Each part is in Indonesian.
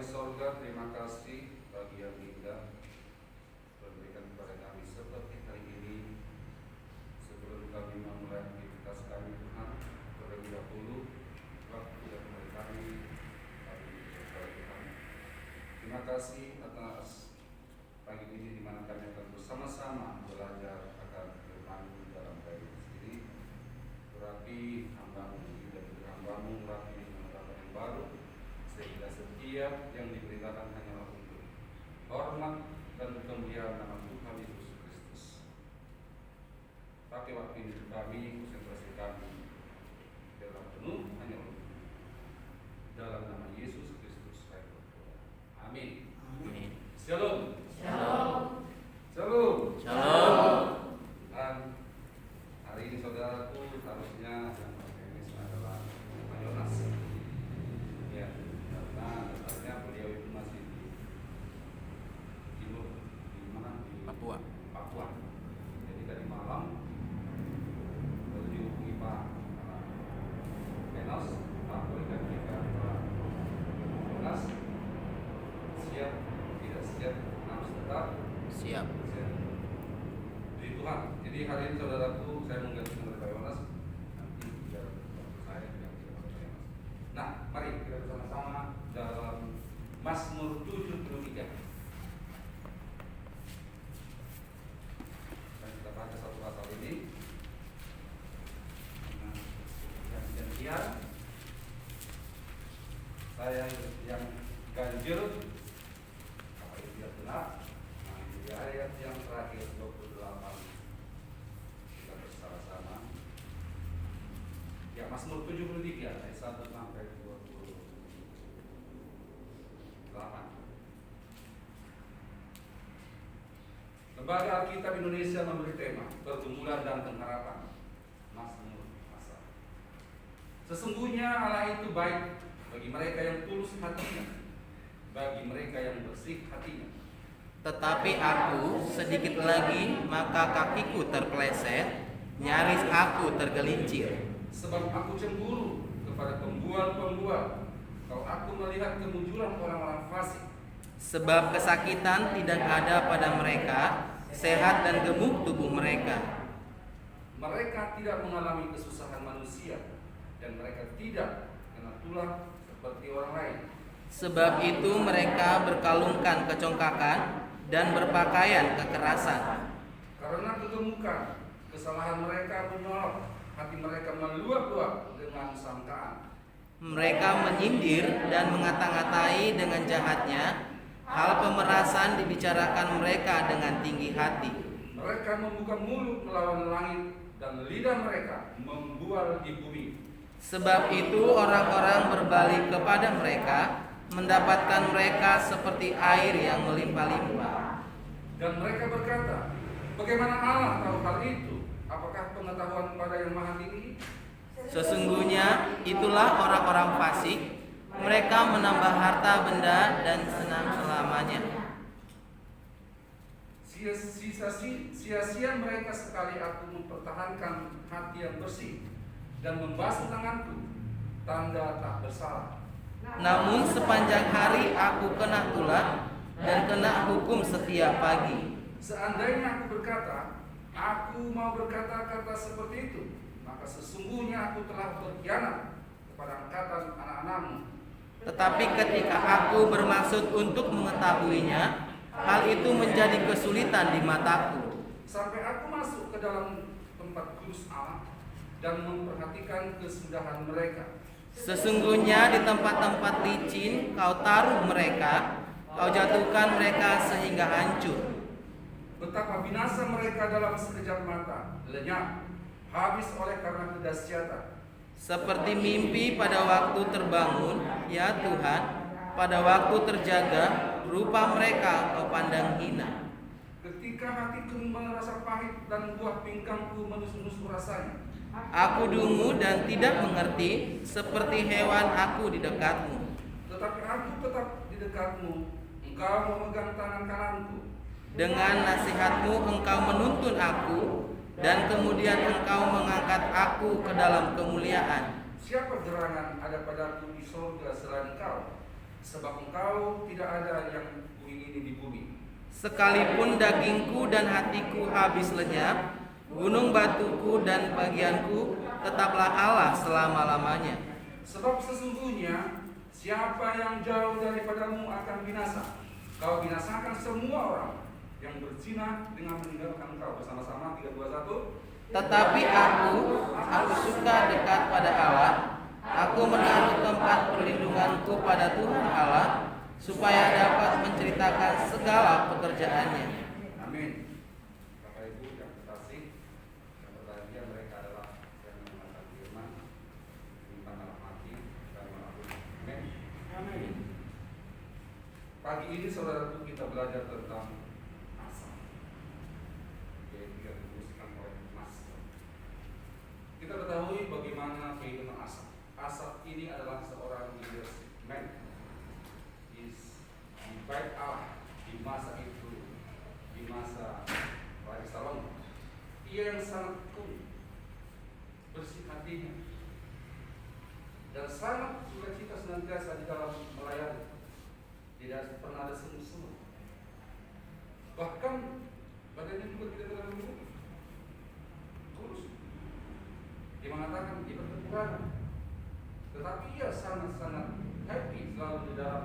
di sorga, terima kasih bagi yang indah berikan kepada kami seperti hari ini. Sebelum kami memulai aktivitas kami Tuhan, terlebih dahulu waktu yang mulai kami berdoa Tuhan. Terima kasih atas pagi ini di mana kami akan bersama-sama belajar akan firman-Mu dalam kehidupan sendiri. Tetapi hamba-Mu dan hamba-Mu rapi dengan harapan yang baru, sehingga setiap yang diberitakan hanyalah untuk hormat dan kemuliaan nama Tuhan Yesus Kristus. Pakai waktu ini kami, konsentrasi kami dalam penuh hanya untuk dalam nama Yesus Kristus saya berdoa. Amin. Amin. Shalom. Shalom. Shalom. Shalom. Dan hari ini saudaraku harusnya yang ini adalah Pak Yonas. Ya, karena katanya beliau itu masih di timur, di mana? Di Papua. Papua. Jadi tadi malam baru dihubungi Pak Enos, Pak boleh kita Pak Yonas siap tidak siap harus tetap Siap. di Tuhan. Jadi hari ini saudaraku saya menggantikan dari Pak Yonas, nanti biar saya yang tidak Pak Yonas. Nah, mari kita bersama-sama dalam Mazmur 73. Dan kita baca satu pasal ini. Nah, yang janjian saya yang ganjil apa itu yang benar. Nah, di ayat yang terakhir 28 kita bersama-sama. Ya, Mazmur 73 ayat 1 sampai 28. Lembaga Alkitab Indonesia memberi tema pergumulan dan pengharapan. Mazmur Asal. Sesungguhnya Allah itu baik bagi mereka yang tulus hatinya, bagi mereka yang bersih hatinya. Tetapi aku sedikit lagi maka kakiku terpeleset, nyaris aku tergelincir. Sebab aku cemburu kepada pembual-pembual, kalau aku melihat kemunculan orang-orang fasik. Sebab kesakitan tidak ada pada mereka, sehat dan gemuk tubuh mereka. Mereka tidak mengalami kesusahan manusia, dan mereka tidak kena tulah seperti orang lain. Sebab itu mereka berkalungkan kecongkakan dan berpakaian kekerasan. Karena kegemukan, kesalahan mereka menyolok, hati mereka meluap-luap dengan sangkaan. Mereka menyindir dan mengata-ngatai dengan jahatnya. Hal pemerasan dibicarakan mereka dengan tinggi hati. Mereka membuka mulut melawan langit, dan lidah mereka membual di bumi. Sebab itu orang-orang berbalik kepada mereka, mendapatkan mereka seperti air yang melimpah-limpah. Dan mereka berkata, bagaimana Allah tahu hal itu? Apakah pengetahuan pada yang maha tinggi? Sesungguhnya itulah orang-orang fasik, mereka menambah harta benda dan senang selamanya. Sia-sia mereka sekali aku mempertahankan hati yang bersih dan membasuh tanganku, tanda tak bersalah. Namun sepanjang hari aku kena tulah dan kena hukum setiap pagi. Seandainya aku berkata, aku mau berkata-kata seperti itu, maka sesungguhnya aku telah berkhianat kepada angkatan anak-anakmu. Tetapi ketika aku bermaksud untuk mengetahuinya, hal itu menjadi kesulitan di mataku. Sampai aku masuk ke dalam tempat kudus Allah dan memperhatikan kesudahan mereka. Sesungguhnya di tempat-tempat licin kau taruh mereka, kau jatuhkan mereka sehingga hancur. Betapa binasa mereka dalam sekejap mata, lenyap, habis oleh karena kedahsyatan. Seperti mimpi pada waktu terbangun, ya Tuhan, pada waktu terjaga, rupa mereka kau pandang hina. Ketika hatiku merasa pahit dan buah pingkangku menusuk-nusuk rasanya. Aku dungu dan tidak mengerti, seperti hewan aku di dekatmu. Tetapi aku tetap di dekatmu, engkau memegang tangan kananku. Dengan nasihatmu engkau menuntun aku, dan kemudian engkau mengangkat aku ke dalam kemuliaan. Siapa gerangan ada padaku di surga selain engkau? sebab engkau tidak ada yang kuingini di bumi. Sekalipun dagingku dan hatiku habis lenyap, gunung batuku dan bagianku tetaplah Allah selama-lamanya. Sebab sesungguhnya siapa yang jauh daripadamu akan binasa. Kau binasakan semua orang yang berzina dengan meninggalkan kau. Bersama-sama 3, 2, 1. Tetapi aku suka dekat pada Allah. Aku menaruh tempat perlindunganku pada Tuhan Allah, supaya dapat menceritakan segala pekerjaannya. Amin. Bapak Ibu yang terkasih, yang berbahagia mereka adalah yang mendengarkan firman, menyimpan dalam hati dan melakukan. Amin. Pagi ini saudaraku kita belajar tentang asap, yaitu yang dituliskan oleh Mas. Kita ketahui bagaimana kehidupan asap. Asap ini adalah seorang leadership man. Baik Allah di masa itu, di masa Raja Salomo, ia yang sangat tekun, bersih hatinya, dan sangat sukacita senantiasa di dalam melayani. Tidak pernah ada semu-semu. Bahkan badannya juga tidak terlalu kurus. Dia mengatakan dia berkekurangan, tetapi ia sangat-sangat happy selalu di dalam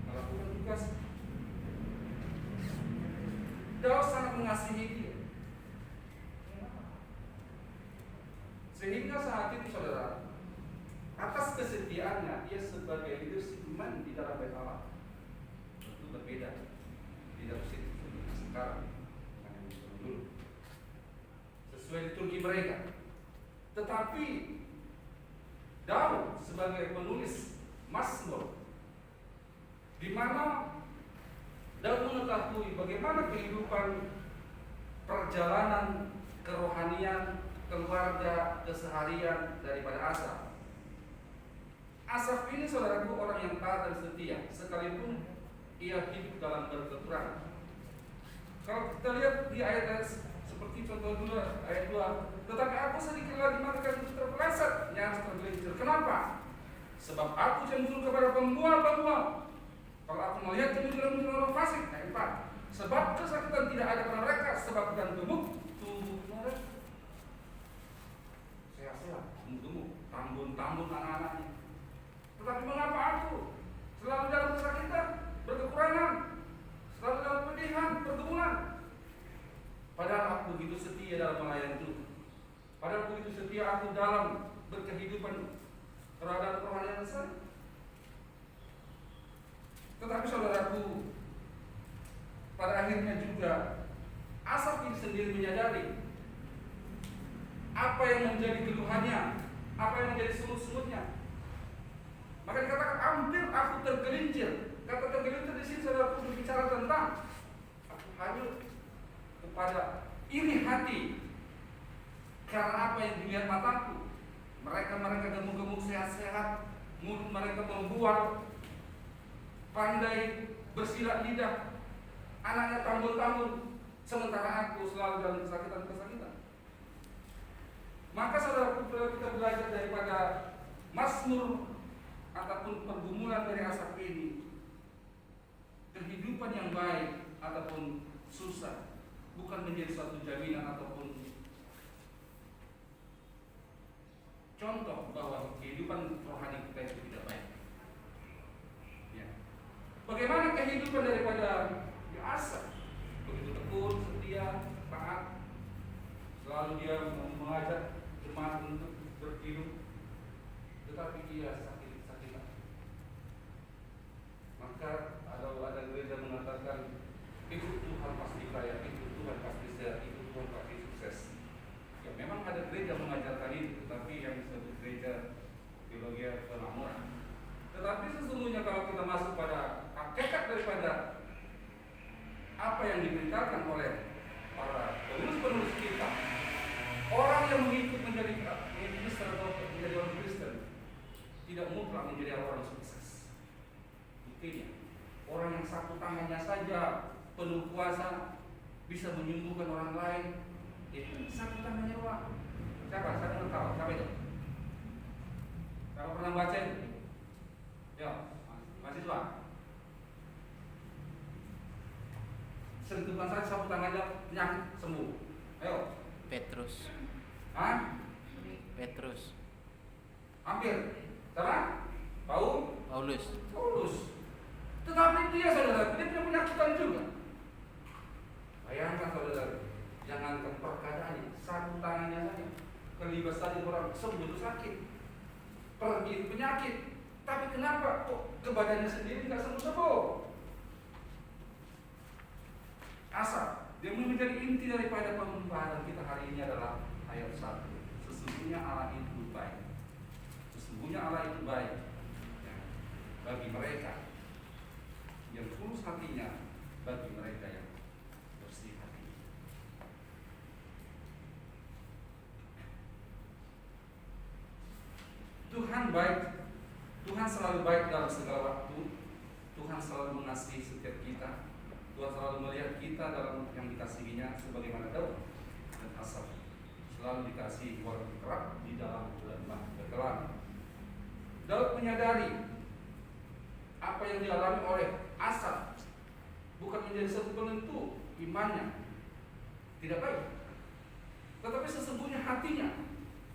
melakukan tugas. Daud sangat mengasihi dia, sehingga saat itu saudara, atas kesetiaannya ia sebagai leadership man di dalam bait Allah itu berbeda. Tidak seperti sekarang yang dulu sesuai liturgi mereka. Tetapi Daud sebagai penulis Mazmur, di mana Daud mengetahui bagaimana kehidupan perjalanan kerohanian keluarga keseharian daripada Asaf. Asaf ini saudaraku orang yang taat dan setia, sekalipun ia hidup dalam berkekurangan. Kalau kita lihat di ayat seperti contoh dulu ayat 2, tetapi aku sedikit lagi maka itu terpeleset, nyaris tergelincir. Kenapa? Sebab aku cenderung kepada pembual-pembual. Kalau aku melihat kemunculan orang fasik, ayat 4. Sebab kesakitan tidak ada pada mereka, sebab dan tubuh mereka sehat-sehat, tumbuh, tambun anak-anaknya. Tetapi mengapa aku selalu dalam kesakitan, berkekurangan, selalu dalam pedihan, pergumulan? Padahal aku begitu setia dalam melayani Tuhan. Padahal begitu setia aku dalam berkehidupan terhadap kerohanian saya. Tetapi saudaraku, pada akhirnya juga Asaf ini sendiri menyadari apa yang menjadi keluhannya, apa yang menjadi semut-semutnya. Maka dikatakan hampir aku tergelincir. Kata tergelincir di sini saudaraku berbicara tentang aku hanyut kepada iri hati karena apa yang dilihat mataku. Mereka gemuk-gemuk sehat-sehat, mulut mereka membual, pandai bersilat lidah, anaknya tambun-tambun, sementara aku selalu dalam kesakitan-kesakitan. Maka saudaraku, kita belajar daripada Mazmur ataupun pergumulan dari Asaf ini, kehidupan yang baik ataupun susah bukan menjadi suatu jaminan ataupun contoh bahwa kehidupan rohani kita itu tidak baik. Ya. Bagaimana kehidupan daripada Asaf? Begitu tekun, setia, taat, selalu dia mengajak jemaat untuk berhidup, tetapi dia sakit-sakitan. Maka ada gereja mengatakan itu Tuhan pasti kaya, itu Tuhan pasti sehat, itu Tuhan pasti sukses. Ya memang ada gereja mengajarkan itu, tetapi yang disebut gereja teologi pelamuran. Tetapi sesungguhnya kalau kita masuk pada hakikat daripada apa yang diberitakan oleh para penulis-penulis kita, orang yang mengikut menjadi Kristen atau menjadi orang Kristen tidak mutlak menjadi orang sukses. Buktinya, orang yang sapu tangannya saja penuh kuasa bisa menyembuhkan orang lain, itu sapu tangannya doang. Siapa? Saya belum tahu. Siapa itu? Kalau pernah baca itu? Ya, Mas bukan saja sapu tangannya penyakit sembuh. Ayo. Petrus. Hah? Petrus. Hampir. Salah? Paulus. Tetapi dia saudara, dia punya penyakitan juga. Bayangkan saudara, jangankan perkataannya, sapu tangannya saja, kelibas tadi orang sembuh itu sakit, pergi itu penyakit. Tapi kenapa kok ke badannya sendiri nggak sembuh-sembuh? Asal dia menjadi inti daripada pembahasan kita hari ini adalah ayat 1. Sesungguhnya Allah itu baik. Sesungguhnya Allah itu baik ya, bagi mereka yang tulus hatinya, bagi mereka yang bersih hati. Tuhan baik. Tuhan selalu baik dalam segala waktu. Tuhan selalu mengasihi setiap kita. Tuhan selalu melihat kita dalam yang dikasihinya sebagaimana Daud dan Asaf selalu dikasihi orang kerap di dalam lembah berkelam. Daud menyadari apa yang dialami oleh Asaf bukan menjadi satu penentu imannya tidak baik, tetapi sesungguhnya hatinya.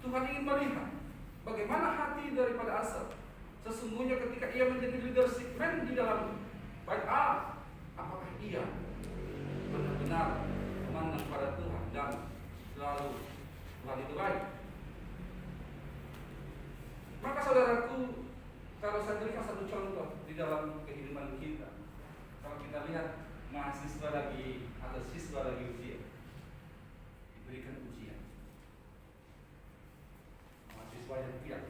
Tuhan ingin melihat bagaimana hati daripada Asaf. Sesungguhnya ketika ia menjadi leadership man di dalam bait Allah, apakah ia benar-benar memandang pada Tuhan dan selalu Tuhan itu baik? Maka saudaraku, kalau saya berikan satu contoh di dalam kehidupan kita, kalau kita lihat mahasiswa lagi atau siswa lagi ujian, diberikan ujian, mahasiswa yang tidak,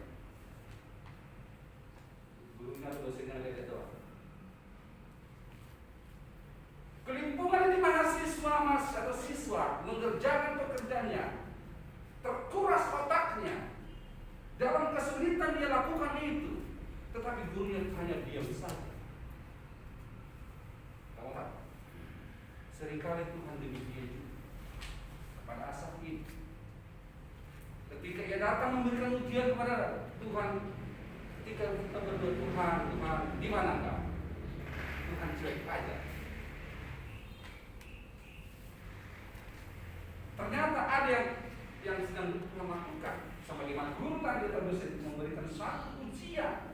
gurunya atau dosennya lihat doang. Kelimpungan di mahasiswa atau siswa mengerjakan pekerjaannya, terkuras otaknya, dalam kesulitan dia lakukan itu, tetapi gurunya hanya diam saja. Kamu tahu? Seringkali Tuhan demikian juga kepada Asaf ini. Ketika ia datang memberikan ujian kepada Tuhan, ketika kita berdoa, Tuhan, di mana engkau? Tuhan cuek aja. Ternyata ada yang sedang melakukan, sebagaimana guru tadi terdosen memberikan satu ujian.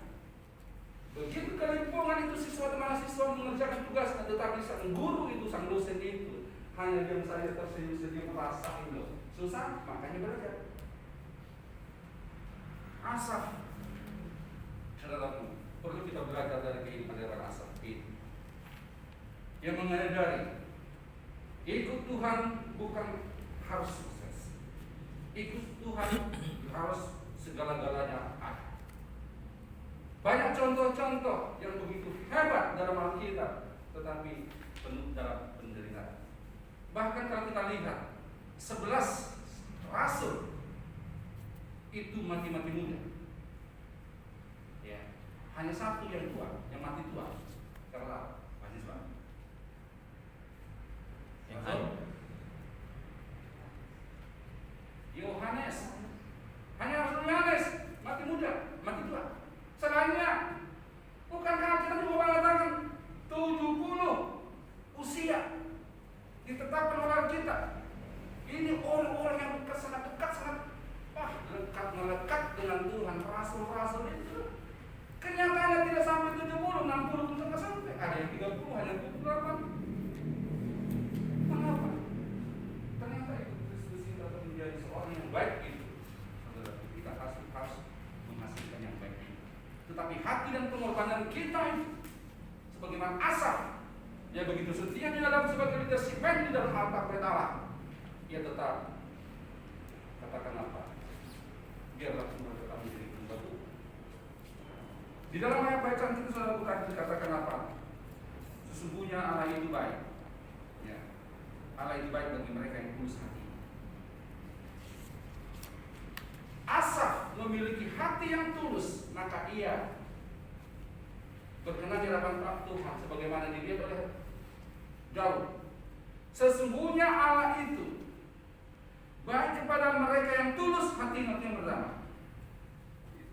Begitu kelimpungan itu siswa dan mahasiswa mengerjakan tugasnya, tetapi sang guru itu, sang dosen itu hanya diam saja tersenyum-senyum, merasa itu susah, makanya belajar. Asaf, saudaraku, perlu kita belajar dari kehidupan daripada Asaf ini, yang menyadari ikut Tuhan bukan harus sukses, ikut Tuhan harus segala-galanya ada. Banyak contoh-contoh yang begitu hebat dalam Alkitab, tetapi penuh dalam penderitaan. Bahkan kalau kita lihat 11 rasul itu mati-mati muda. Ya, hanya satu yang tua, yang mati tua. Karena mahasiswa. Yang lain. Yohanes, hanya Rasul Yohanes mati muda, mati tua. Selainnya, bukankah kita juga mengatakan 70 usia ditetapkan oleh kita? Ini orang-orang yang sangat dekat, melekat dengan Tuhan. Rasul-rasul itu kenyataannya tidak sampai 70, 60 pun tidak sampai. Ada yang 30, hanya 28. Mengapa? Ternyata itu Kristus itu akan menjadi seorang yang baik itu. Saudara, kita harus menghasilkan yang baik itu. Tetapi hati dan pengorbanan kita itu, sebagaimana Asaf, dia begitu setia di dalam sebagai leadership di dalam harta Allah, ia tetap katakan apa? Biarlah semua tetap menjadi pembantu. Di dalam ayat bacaan itu saudara bukan dikatakan apa? Sesungguhnya Allah itu baik. Ya. Allah itu baik bagi mereka yang tulus hati. Asaf memiliki hati yang tulus, maka ia berkenan di hadapan Tuhan sebagaimana dilihat oleh Daud. Sesungguhnya Allah itu baik kepada mereka yang tulus hatinya yang pertama,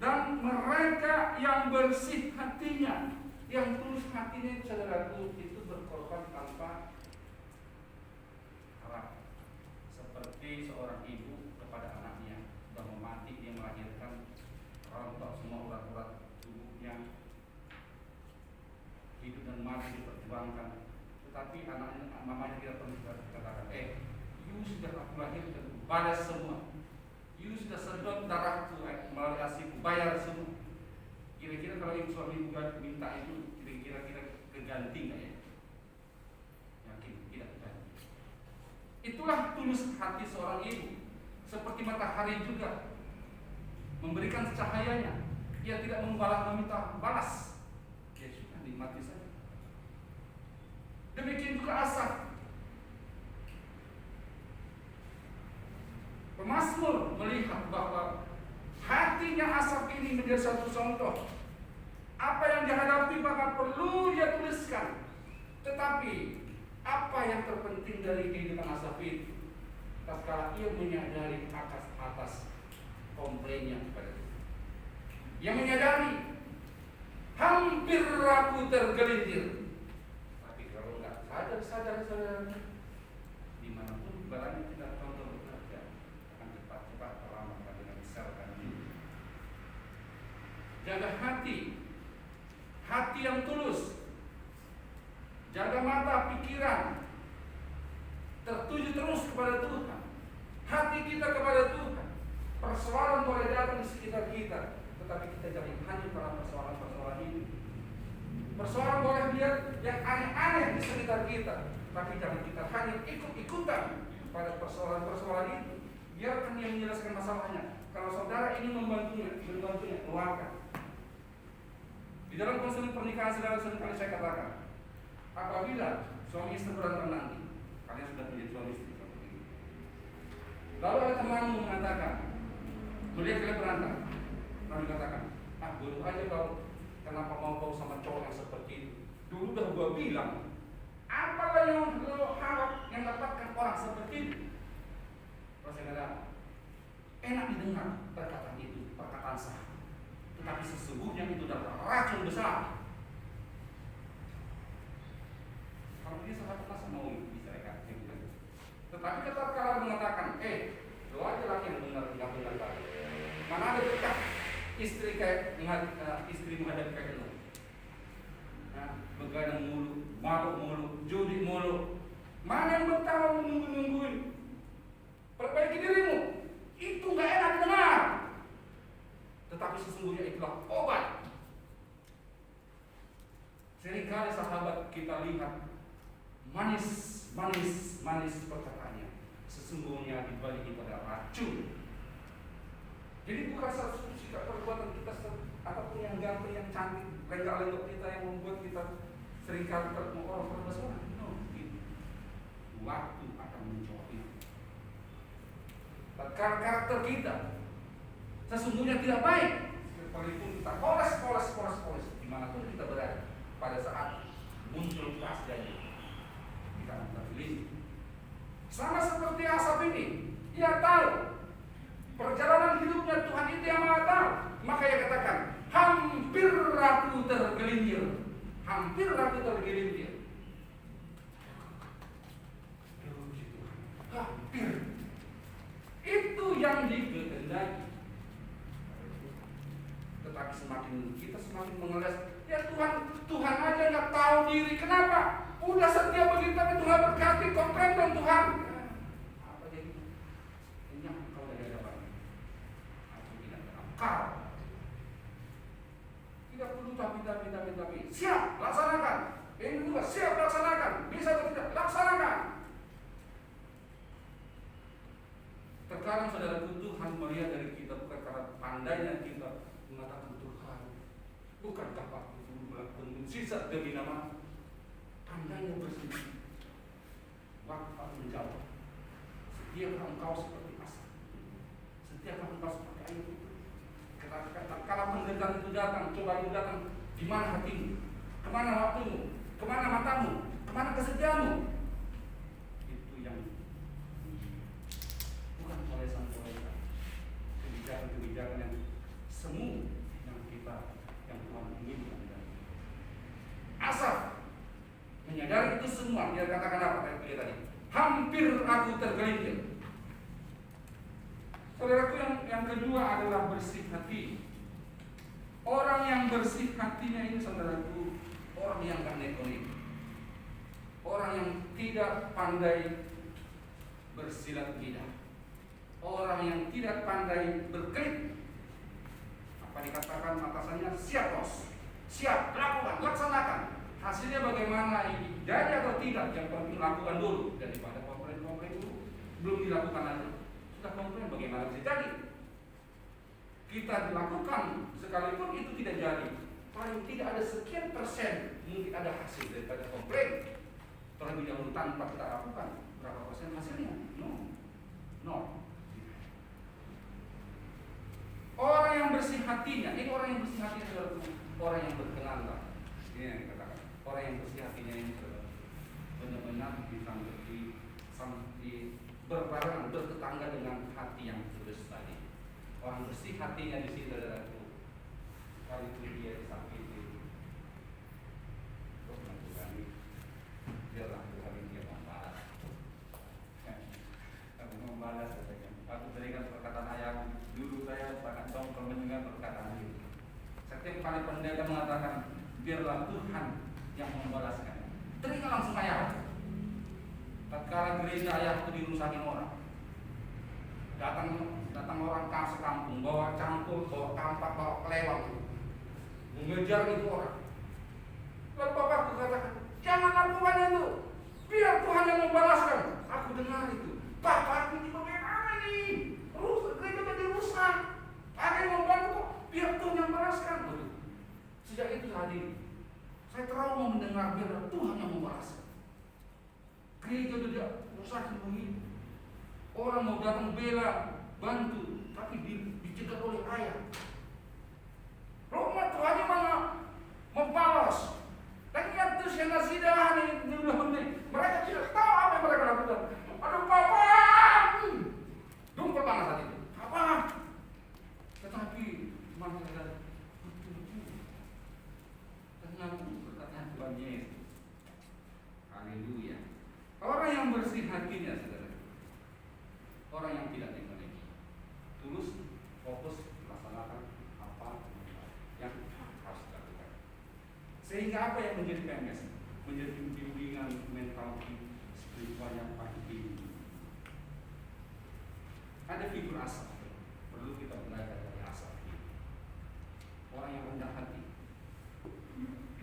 dan mereka yang bersih hatinya. Yang tulus hatinya, saudaraku, itu berkorban tanpa seperti seorang ibu kepada anaknya, sudah mau mati dia melahirkan, rontok semua urat-urat tubuhnya, hidup dan mati diperjuangkan, tetapi anaknya, mamanya tidak pernah katakan, you sudah aku lahirkan, balas semua, you sudah sedot darahku melalui asiku, bayar semua. Kira-kira kalau yang suami juga minta itu, kira-kira keganti nggak ya? Yakin tidak keganti. Itulah tulus hati seorang ibu. Seperti matahari juga memberikan cahayanya, ia tidak meminta balas, ya sudah nikmati saja. Demikian juga Asaf. Pemazmur melihat bahwa hatinya Asaf ini menjadi satu contoh. Apa yang dihadapi maka perlu dia tuliskan. Tetapi apa yang terpenting dari kehidupan Asaf itu, tatkala ia menyadari atas komplainnya kepada Tuhan, ia menyadari hampir aku tergelincir. Tapi kalau nggak sadar dimanapun barangnya tidak contoh bekerja akan cepat-cepat terlambat dengan misalkan ini. Jaga hati yang tulus, jaga mata pikiran tertuju terus kepada Tuhan, hati kita kepada Tuhan. Persoalan boleh datang di sekitar kita, tetapi kita jangan hanyut dalam persoalan-persoalan ini. Persoalan boleh lihat yang aneh-aneh di sekitar kita, tapi jangan kita hanya ikut-ikutan pada persoalan-persoalan itu. Biarkan dia menjelaskan masalahnya. Kalau saudara ini membantunya, keluarkan. Di dalam konseling pernikahan saudara seringkali saya katakan, apabila suami istri berantem nanti, kalian sudah menjadi suami istri seperti ini, lalu ada temanmu mengatakan, melihat kalian berantem, lalu katakan, bodoh aja kau, kenapa mau kau sama cowok yang seperti itu? Dulu udah gua bilang, apalah yang lo harap yang dapatkan orang seperti itu? Terus saya katakan, enak didengar perkataan itu, perkataan sah. Tetapi sesungguhnya itu adalah racun besar. Kalau dia sangat keras mau diceraikan, tetapi ketika mengatakan, lo aja lagi yang benar, nggak benar lagi. Mana ada pecah istri kayak istri menghadapi kayak lo, begadang mulu, mabuk mulu, judi mulu. Mana yang betah nungguin? Perbaiki dirimu. Itu nggak enak dengar. Tetapi sesungguhnya itulah obat. Seringkali sahabat kita lihat manis perkataannya, sesungguhnya dibalik itu ada racun. Jadi bukan satu sikap perbuatan kita ataupun yang ganteng, yang cantik, lenggak-lenggok kita yang membuat kita seringkali orang terpesona. Waktu akan menjawab itu. Karakter kita sesungguhnya tidak baik, sekalipun kita poles dimanapun kita berada. Pada saat muncul keasliannya, kita akan terpilih. Sama seperti Asaf ini, ia tahu perjalanan hidupnya Tuhan itu yang Maha tahu. Maka ia katakan, hampir aku tergelincir. Hampir. Itu yang dikehendaki. Tetapi kita semakin mengeles, ya Tuhan aja nggak tahu diri. Kenapa? Udah setia begitu tapi Tuhan berkati, komplain dong Tuhan. Apa jadi? Ini engkau dari hadapan. Aku tidak terangkar. Tidak perlu tapi. Siap, laksanakan. Ini juga siap laksanakan. Bisa atau tidak? Laksanakan. Terkadang saudaraku, Tuhan melihat dari kita bukan karena pandainya kita mengatakan Tuhan, bukankah aku melakukan mukjizat demi nama? Pandainya bersih. Waktu aku menjawab, setiapkah engkau seperti Asaf? Setiapkah engkau seperti Ayub itu? Kalau penderitaan itu datang, cobaan itu datang, di mana hatimu? Kemana waktumu? Kemana matamu? Kemana kesetiaanmu? Itu yang bukan polesan kebijakan yang semu yang Tuhan inginkan. Asaf menyadari itu semua. Dia katakan apa tadi? Hampir aku tergelincir. kedua adalah bersih hati. Orang yang bersih hatinya ini, saudaraku, orang yang gak neko-neko, orang yang tidak pandai bersilat lidah, orang yang tidak pandai berkelit. Apa dikatakan atasannya, siap bos, siap, lakukan, laksanakan. Hasilnya bagaimana ini, jadi atau tidak, yang penting lakukan dulu. Daripada komplain dulu, belum dilakukan aja sudah komplain, bagaimana bisa jadi? Kita dilakukan sekalipun itu tidak jadi, paling tidak ada sekian persen mungkin ada hasil daripada komplain. Terlebih dahulu tanpa kita lakukan, berapa persen hasilnya? No. Orang yang bersih hatinya, ini orang yang bersih hatinya adalah orang yang berkenan. Ini yang dikatakan, orang yang bersih hatinya ini adalah benar-benar berbarengan, bertetangga dengan hati yang tulus tadi. Orang bersih hatinya di sini adalah kali itu dia disakiti, kok menangani, biarlah Tuhan dia membalas. Aku membalas katanya. Aku berikan perkataan ayam. Dulu saya sangat sombong mendengar perkataan itu. Setiap kali pendeta mengatakan, biarlah Tuhan yang membalaskan, teringat langsung ayam. Tatkala gereja ayahku dirusakin orang, datang orang sekampung, bawa cangkul, bawa kampak, bawa kelewang, mengejar itu orang. Lalu bapakku katakan, jangan lakukan itu, biar Tuhan yang membalaskan. Aku dengar itu, bapakku ini bagaimana nih? Gereja jadi rusak, ada yang membantu, biar Tuhan yang membalaskan. Sejak itu tadi, saya trauma mendengar biar Tuhan yang membalaskan. Gereja tidak rusak begini. Orang mau datang bela, bantu, tapi dicegat oleh ayah. Rumah Tuhan mana membalas. Dan yang terus yang nasidahan ini mereka tidak tahu apa yang mereka lakukan. Aduh Bapak, dumpul panas saat itu. Apa? Tetapi mana ada betul-betul. Tenang perkataan Tuhan Yesus. Haleluya. Orang yang bersih hatinya, saudara, orang yang tidak neko-neko, tulus, fokus, melaksanakan apa yang harus dilakukan. Sehingga apa yang menjadi PMS? Menjadi bimbingan mental spiritual yang paling tinggi. Ada figur Asaf, perlu kita belajar dari Asaf. Orang yang rendah hati,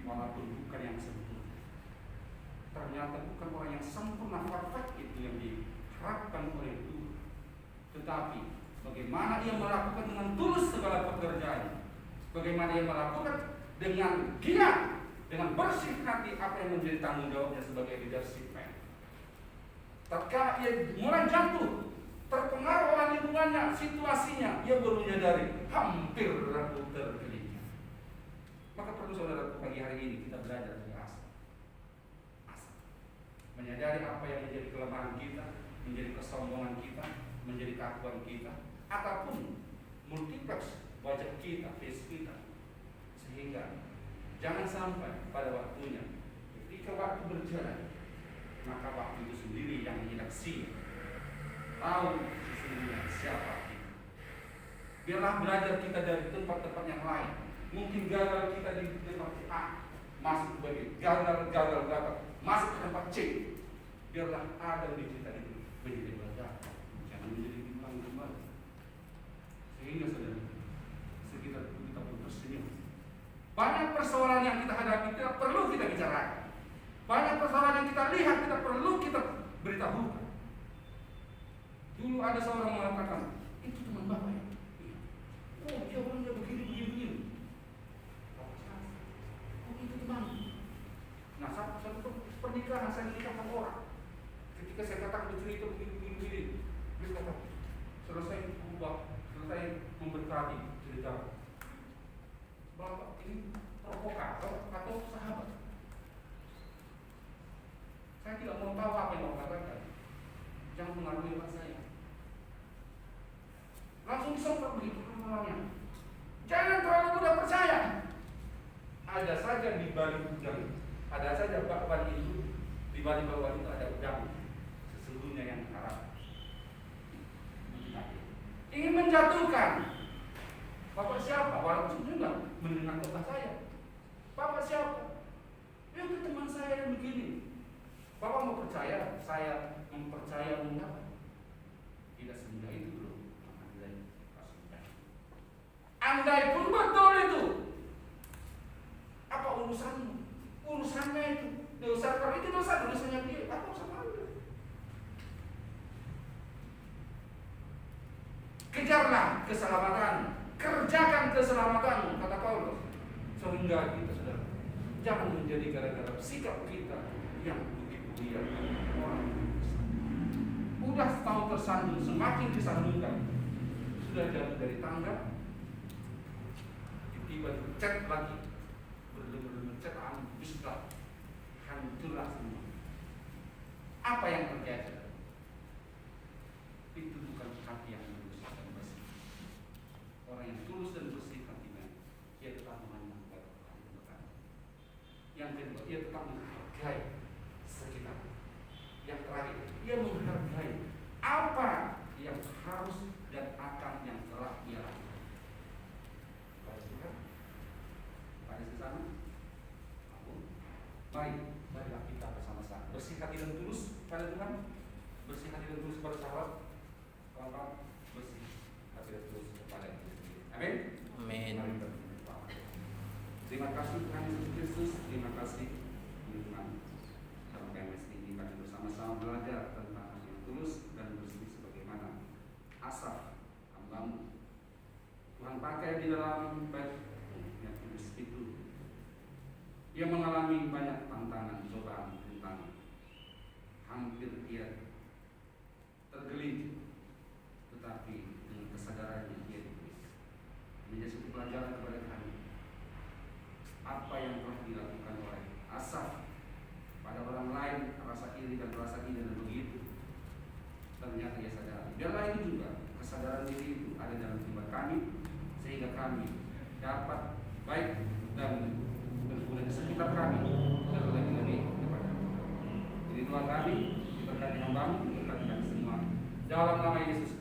walaupun bukan yang sempurna. Ternyata bukan orang yang sempurna perfect itu yang diharapkan oleh Tuhan, tetapi bagaimana ia melakukan dengan tulus segala pekerjaannya, bagaimana ia melakukan dengan giat, dengan bersih hati apa yang menjadi tanggung jawabnya sebagai leadership man. Tatkala ia mulai jatuh, terpengaruh oleh lingkungannya, situasinya, ia baru menyadari hampir aku tergelincir. Maka perlu saudara pagi hari ini kita belajar dari Asaf. Menyadari apa yang menjadi kelemahan kita, menjadi kesombongan kita, menjadi keakuan kita, ataupun multiplex wajah kita, face kita. Sehingga jangan sampai pada waktunya, ketika waktu berjalan, maka waktu itu sendiri yang menyeleksi, tahu sesungguhnya siapa kita. Biarlah belajar kita dari tempat-tempat yang lain. Mungkin gagal kita di tempat A, masuk ke B, gagal, masuk ke tempat C. Biarlah ada di kita itu menjadi belajar, jangan menjadi bimbang kembali. Sehingga sekitar kita pun tersenyum. Banyak persoalan yang kita hadapi tidak perlu kita bicarakan. Banyak persoalan yang kita lihat tidak perlu kita beritahukan. Dulu ada seorang mengatakan, itu teman bapak ya? Oh dia orangnya begini. Oh itu teman. Nah satu pernikahan saya menikahkan orang. Ketika saya katakan bercerita begini, dia kata selesai memberkati cerita. Bapak ini provokator atau sahabat? Saya tidak mau tahu apa yang bapak katakan. Jangan mengaruhi hati saya. Langsung disemprot begitu orangnya. Jangan terlalu mudah percaya. Ada saja di balik udang, ada saja bakwan itu di balik bakwan itu ada udang. Sesungguhnya yang haram. Ingin menjatuhkan, Bapak siapa? Walaupun juga mendengar khotbah saya. Bapak siapa? Ya itu teman saya yang begini. Bapak mau percaya, saya mempercaya mengapa? Tidak semudah itu bro. Andai pun betul itu, apa urusanmu? Urusannya itu dosa, kalau itu dosanya dia, apa sama Anda? Kejarlah keselamatan, kerjakan keselamatan, kata Paulus. Sehingga kita sudah jangan menjadi gara-gara sikap kita yang begitu liar. Orang udah tahu tersandung, semakin disandungkan, sudah jatuh dari tangga, tiba-tiba cek lagi, benar-benar cek ambislah, hancurlah semua. Apa yang terjadi? Itu bukan hati yang tulus dan bersih. Orang yang tulus dan bersih hatinya, dia tetap memandang kepada Tuhan. Yang kedua, dia tetap menghargai sekitar. Yang terakhir, dia menghargai apa yang harus dan akan yang telah dia lakukan. Baik Tuhan, mari sesama. Marilah kita bersama-sama bersih hati dan tulus pada Tuhan, bersih hati dan tulus pada sahabat, kawan-kawan, bersih hati dan tulus kepada Diri sendiri. Amin. Amin. Mari berdoa. Terima kasih Tuhan Yesus Kristus, terima kasih Tuhan. Dalam KMS ini kami bersama-sama belajar tentang hati yang tulus dan bersih sebagaimana Asaf hamba-Mu. Tuhan pakai di dalam bait yang tulus itu. Ia mengalami banyak tantangan, cobaan, rintangan. Hampir ia tergelincir, tetapi dengan kesadarannya ia ditulis. Menjadi satu pelajaran kepada kami. Apa yang telah dilakukan oleh Asaf pada orang lain, rasa iri dan rasa iri dan begitu, ternyata ia sadar. Biarlah itu juga kesadaran diri itu ada dalam jiwa kami, sehingga kami dapat baik dan berguna di sekitar kami dan lebih-lebih kepada Tuhan. Jadi doa kami diberkati hamba-Mu, diberkati kami semua dalam nama Yesus.